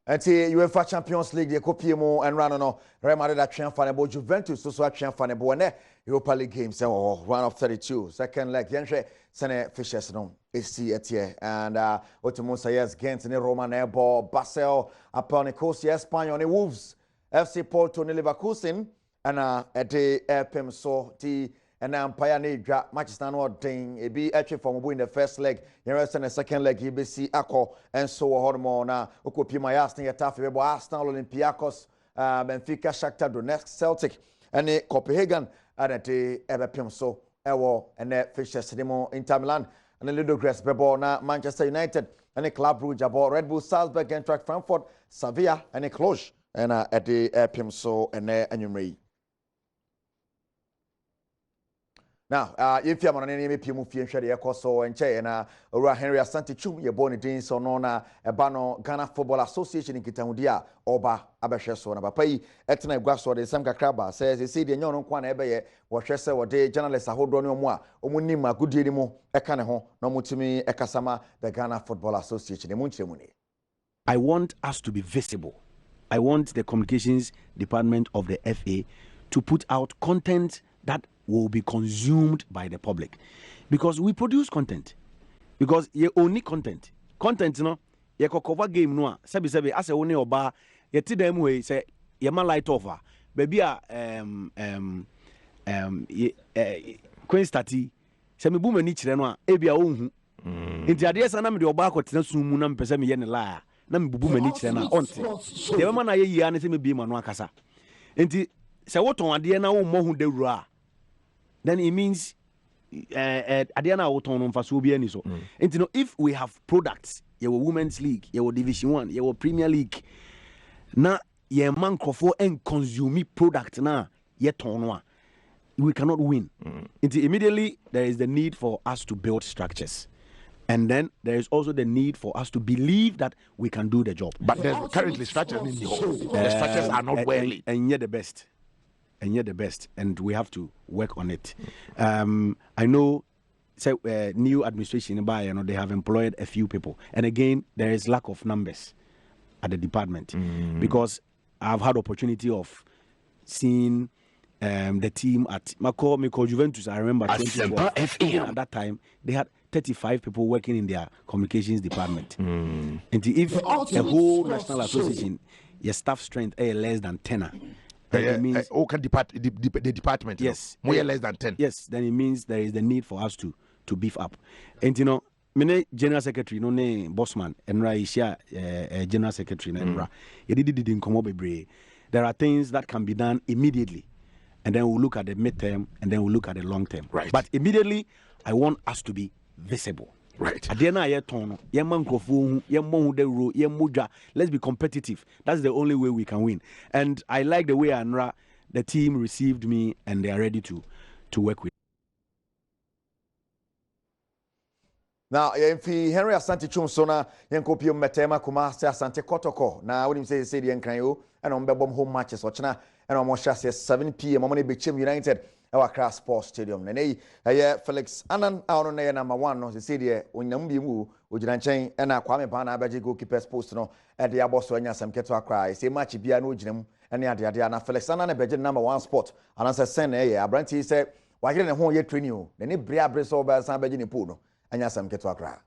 Enti UEFA Champions League the Kopiemo and Rano Real Madrid atwɛn fa ne bo Juventus so atwɛn fa ne bo ne Europa League games round of 32 second leg yenhwɛ sene Fishes no esi etie and Otimo Sayes Ghent ne Roma na ball Basel upon Nicosia Espanyol ne Wolves FC Porto ne Leverkusen and ede epem so ti and Empire ne dwa Manchester no den ebi atwe from bo in the first leg yenhwɛ sene second leg he be see akɔ and so hormone na okopie my Arsenal yetafe be Arsenal Olympiacos Benfica Shakhtar Donetsk Celtic and Copenhagen and the ebepem so ewo and Fishes Demo Inter Milan and the Ludogorets bebo na Manchester United and the Club Brugge abo Red Bull Salzburg and Eintracht Frankfurt Sevilla and the Cluj and at the epem so and enyumre. Now, if you are on any PMU Fiensha, the Ecoso and Che and Henry Asante Chum, your born in so known a Bano Ghana Football Association in Kitamudia, Oba Abasheso, and Abapai, Etna Guaso, the Samka Kraba says, they see the young Kwan Ebeye, or Chessa or day journalists a hold on moi, Omunima, good dinimo, Ekaneho, no Mutumi, Ekasama, the Ghana Football Association, the Munchemuni. I want us to be visible. I want the communications department of the FA to put out content that will be consumed by the public, because we produce content, because you only content you know you cover game no sebi as a only oba you ti dem way say you man light over baby Queen Stati say me boom ani kire no a ebia ohun nti ade sa na me de oba akotena sumu na mpese me ye ne la na me bubu mani kire na onte de man na ye yia ne say me bi ma no akasa nti say woton ade na wo mohu dewura then it means Adiana Oton Fasubi and so. And you know, if we have products, your Women's League, your Division 1, your Premier League, now your man for and consume product now, yet we cannot win. Immediately there is the need for us to build structures. And then there is also the need for us to believe that we can do the job. But there's currently structures in the whole. The structures are not well. And yet the best. And you're the best, and we have to work on it. I know, new administration they have employed a few people, and again there is lack of numbers at the department because I've had opportunity of seeing the team at Mako Juventus. I remember at that time they had 35 people working in their communications department, and if the whole national association, your staff strength is less than 10. It means the department, yes, more less than 10. Yes, then it means there is the need for us to beef up. And you know, many general secretary, no name bossman, and Raisha general secretary, and Ra. Didn't come up with. There are things that can be done immediately, and then we'll look at the midterm, and then we'll look at the long term. Right. But immediately, I want us to be visible. Right. Let's be competitive. That's the only way we can win. And I like the way Anra, the team received me, and they are ready to work with. Now, if Henry Asante Chumsona, Yankopio Metema, Kumasi, Asante Kotoko, now when you say the Enkanyo, and on Bebom home matches, or China, and on Moshas 7 p.m. Mommy Bichim United. Our Accra Sports Stadium. Nene, Felix Anan, our number 1, no, the city, when Nambimu, Ujanchain, and Kwame Bana, Baji goalkeeper's post, no, at the Abosonia, some Keto cry, say much Biano Jim, and the Adiana Felix Anan, Bajan number 1 spot. And as I said, Branty said, why didn't home yet train you? Then it Bria Breso by San Bajini Puno, and Yasam Keto cry.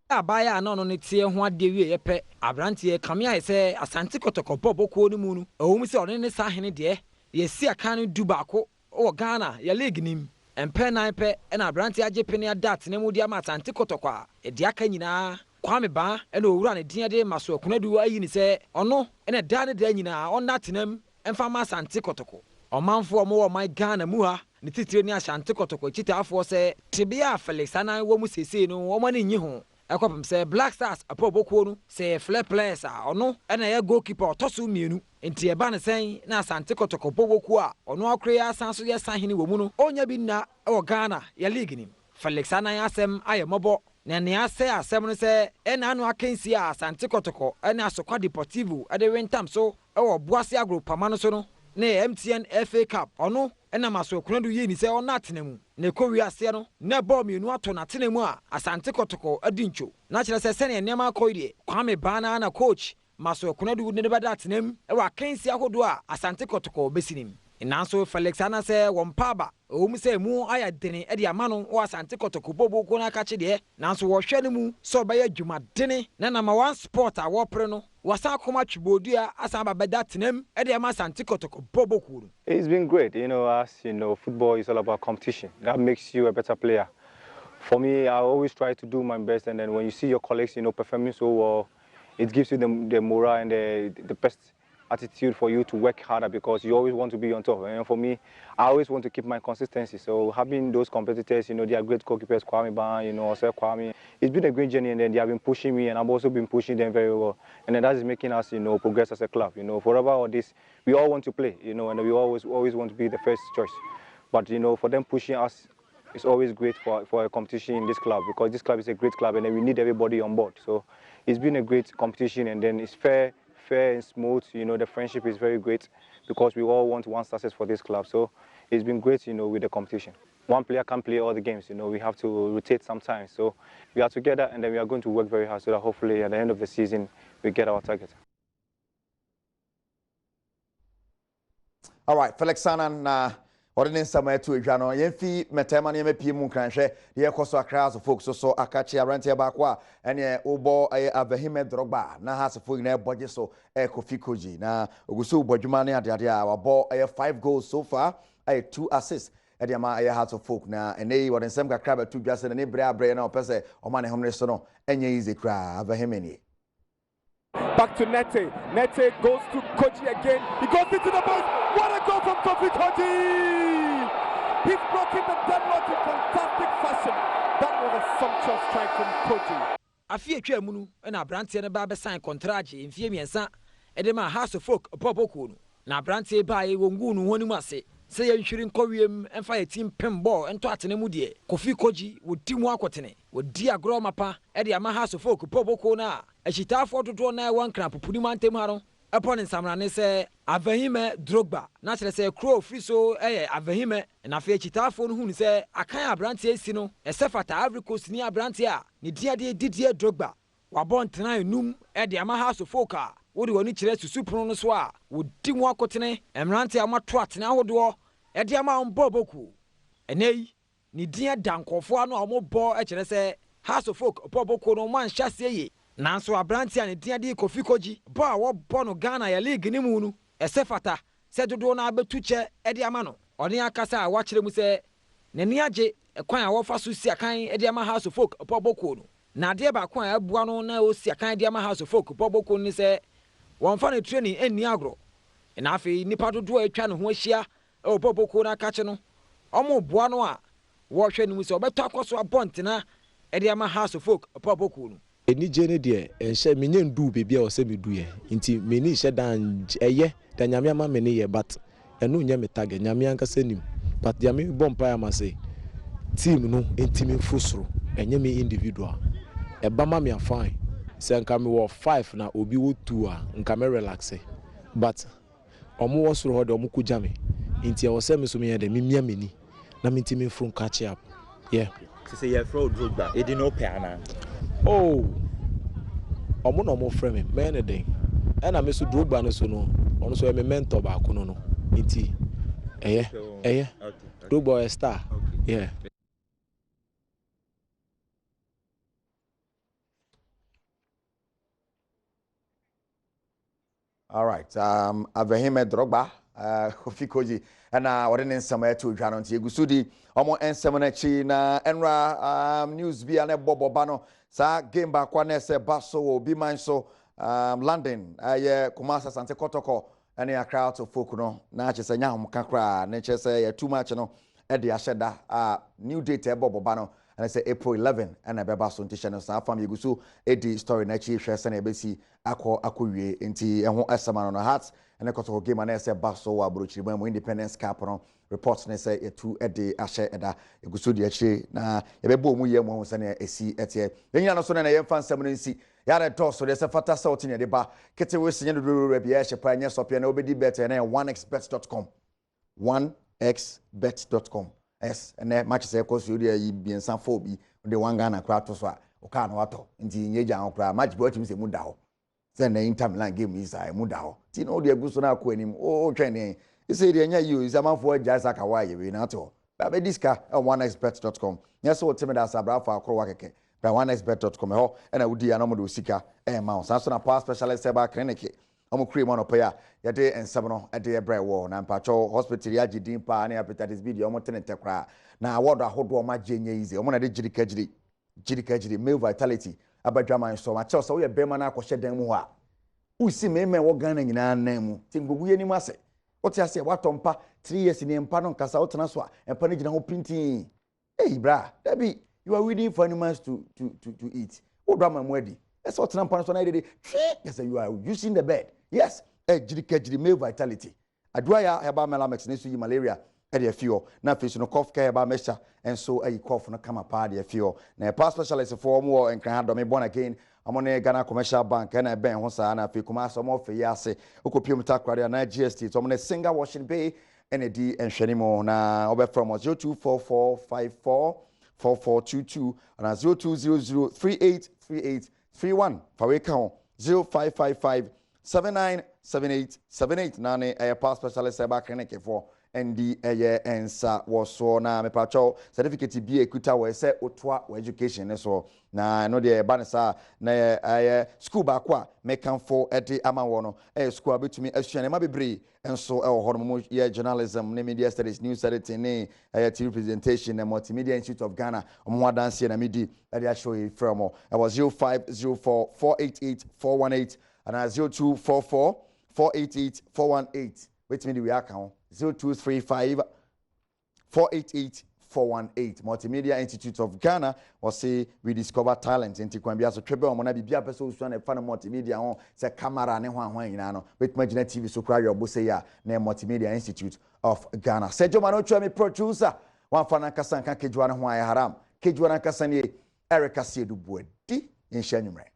Abaya no no tie ho ade wie yepe abrantie kamia say Asante Kotoko bobo ko ni mu no o mu se one ne sa hene de yesi aka no du baako o Ghana ya league nim empe nan pe na abrantie ajepe ne adat ne mu dia ma Asante Kotoko a e de aka nyina Kwame ba e na owura ne din de maso akunadu ayi ni se ono e da ne da nyina on natenam emfa ma Asante Kotoko omanfo mo wo my Ghana mu ha ne titire ni Asante Kotoko chitaafo se tibia Felix Anan wo mu sese no wo ma ne nyi ho ekopem say Black Stars apoboko no say flare players ono na ya goalkeeper otoso mienu enti e ba ne sen na Asante Kotoko boboku a ono akrea asanso ye sahene wo mu no onya bi na e Ghana ya league nim Felix Anan asem ayemobo na ne ase asem no say na anu akensi a Asante Kotoko na Asokwa Deportivo de wentam so e wo Boase Agro Pama no so no ne MTN FA Cup ono ena maso kunadu yi ni se ona atenemu ne kowi ase no na ball mienu ato na atenemu a Asante Kotoko adincho na kire se sene enema koide Kwame Bana na coach maso kunadu ne bada atenemu e wa kensi ahodo a Asante Kotoko besinim nanso Felix ana se wompaba o se mu aya dene e de amano o Asante Kotoko bobo ko na kache de nanso wo hwe ne mu so ba ya dwuma dene na na ma one sport a wo pre no wasa koma twibodua asamba beda tenem e de ma Asante Kotoko bobo ku. It's been great, as you know, football is all about competition. That makes you a better player. For me, I always try to do my best, and then when you see your colleagues, performing so well, it gives you the morale and the best attitude for you to work harder because you always want to be on top. And for me, I always want to keep my consistency. So having those competitors, they are great goalkeepers, Kwame Ban, also Kwame. It's been a great journey, and then they have been pushing me, and I've also been pushing them very well. And then that is making us, progress as a club. Forever all this, we all want to play, and we always want to be the first choice. But for them pushing us, it's always great for a competition in this club because this club is a great club, and then we need everybody on board. So it's been a great competition, and then it's fair and smooth. The friendship is very great because we all want one success for this club. So it's been great, with the competition. One player can't play all the games, we have to rotate sometimes. So we are together, and then we are going to work very hard so that hopefully at the end of the season we get our target. All right, Felix Sanan ordinance sama to Jano Yenfi Metema ne mepi mu kranhwe ye koso akra so folks so akachi arante ba kwa ene obo Avahime Drogba na hasefo ina boje so Kofi Koji na oguso bodwuma ne ade a wabo 5 goals so far 2 assists ede ma heart of folk na ene wo den sem kakra ba tu dwase ne bre abre na opese o ma ne homne so no enye easy kra Avahime ni. Back to Nete. Nete goes to Koji again. He goes into the box. What a goal from Kofi Koji! He's broken the deadlock in fantastic fashion. That was a sumptuous strike from Koji. Afie twa mu no na Abrantie ne ba be sign contract mfie miensa edema House of Folk popoko no na Abrantie ba ye wongu no honi mu ase se ye nhwiri nkowiem emfa ye team pem ball ento atene mu de Kofi Koji wodi mu akotene wodi agro mapa e de ama House of Folk popoko na achitafo dodo na wan kran popuni mantem ha no upon Samrane say Avahime Drogba na kire say crow free so Avahime na fe chitafo no hu say akan Abrantie esi no esefata Ivory Coast ni Abrantie a ne dia de Didier Drogba wabon tena enum de ama House of Folk a wodi woni kire susupro no so a wodi mu akotene emrante amato atena hodo de ama mboboku enei ne dia dankofo ano amobo kire say House of Folk boboku no man hyase ye nanso Abrantie ne dia de Kofi Koji bo a wo bo no Ghana ya league ni mu no esefata se dodo na abetu che de ama no oni akasa a wa kire mu se ne ni age kwan a wo fa so si akan de ama House of Folk boboku no na de ba kwan a bua no na o si akan de ama House of Folk boboku ni se won fa ne training enni agro na afi nipa dodo atwa ne ho ahia o boboku na kache no omo bua no a wo hwe ni mu se obeto akoso abontena de ama House of Folk boboku no eni jene de enhye menye ndu bebia o se medu ye nti meni hye dan eye da nyame ama meni ye but enu nya me tag nyame anka sanim but nyame bompa ya mase team no entimi fusro enye me individual e ba ma me afine se nka me wo 5 na obi wo 2 a nka me relax but omo wo soro ho de omo kuja me nti e wo se me so me ye de me mia meni na me ntimi fru catch up yeah say you throw Drogba e di no piana. Oh, omo no mo frame me ne den e na me so Drogba no so no ono so me mentor ba ko no nti Drogba a star yeah. All right, Avahime Drogba Kofi Koji na wode ne nsama eto dwa nti egusudi omo ensem na chi na enra news bia na boboba no sa game ba kwa na se baso obi man so London aye Kumasi Asante Kotoko ene akra to folk no na che se nya hom kakra na che se ya too much no e de ahyeda new date e boboba no and I say April 11 and I beba so ntisha no sa fam yeguso edi story na chi hwe se na ebesi akọwie nti ehho esama no Hearts and Kotoko game and I say baso wa brochiri mo Independence Cup no reports na say etu ede ahye eda yeguso de achi na yebebo mu ye mo ho se na esi etie yenyina no so na ye fan sam no nsi yare toss so de se fata salt ne de ba kete we sinye do bia hye pa nya sopia na obedi bet na 1xbet.com 1xbet.com yes and match say cause you dey biensan for bi de one Ghana crowd to so a o ka na wato nti nyeja an crowd match bo timi say mu da ho say na Inter Milan game is I mu da ho ti no de aguso na akọ anim o twene e say de nya you is amanfo agya saka wa ye we na to ba be diska 1xbet.com yes o timi da sabra fa akọ wa keke ba 1xbet.com ho e na wudi anom do sika e ma so na power specialist eba clinic omo cream on opa ya yade ensem no ede ebre wo na mpacho hospital ya gidin pa na hepatitis B de omo tenete kra na award ahodo omo agyenye easy omo na de jirikajiri male vitality abadwaman so ma che so ye bema na akohye dan mu ho a usi meme wo Ghana nyina nan mu tingogu ye nim ase wote ase watompa 3 years ni mpa no nkasa wotena so a mpa no gina ho printing hey bra dabi you are waiting for animals to eat wodwa mu adi ese wotena mpa no so na ide yes you are using the bed yes jirikajiri male vitality adwaya heba melamex ne so yi malaria ede afio na face no cough care ba mesha enso ayi cough no kama pa de afio na pass specialist for mo enkran do me born again amone Ghana Commercial Bank na ben ho sa na afi kuma so mo fe yase okopiem takware na GST so mo ne single washing bay ene di enhwene mo na obe from 0244544422 na 0200383831 fawe kan 0555797878 na ne pass specialist ba clinic for ndi ensa woso na mepacho certificate bi ekuta we se otwa education so na no de banisa na school ba kwa mekanfo ede amawo no school abetumi asuane ma bebre enso ho no ye journalism ne media studies news editing ne TV presentation na multimedia institute of Ghana omo dance na midi ede show you from it was 0504488418 and 0244488418 wait me we account 0235 488 418 Multimedia Institute of Ghana was say we discover talent in Tikwambia so trebe omona bibia person so na fa na multimedia on say camera ne hwan nyina no wait imagine TV so cry your say ya na Multimedia Institute of Ghana Sejo Manocho me producer wan fa na kasa nka kejua ne hwan haram kejua na kasa ne Erica Siedu Buedi in Shenyumre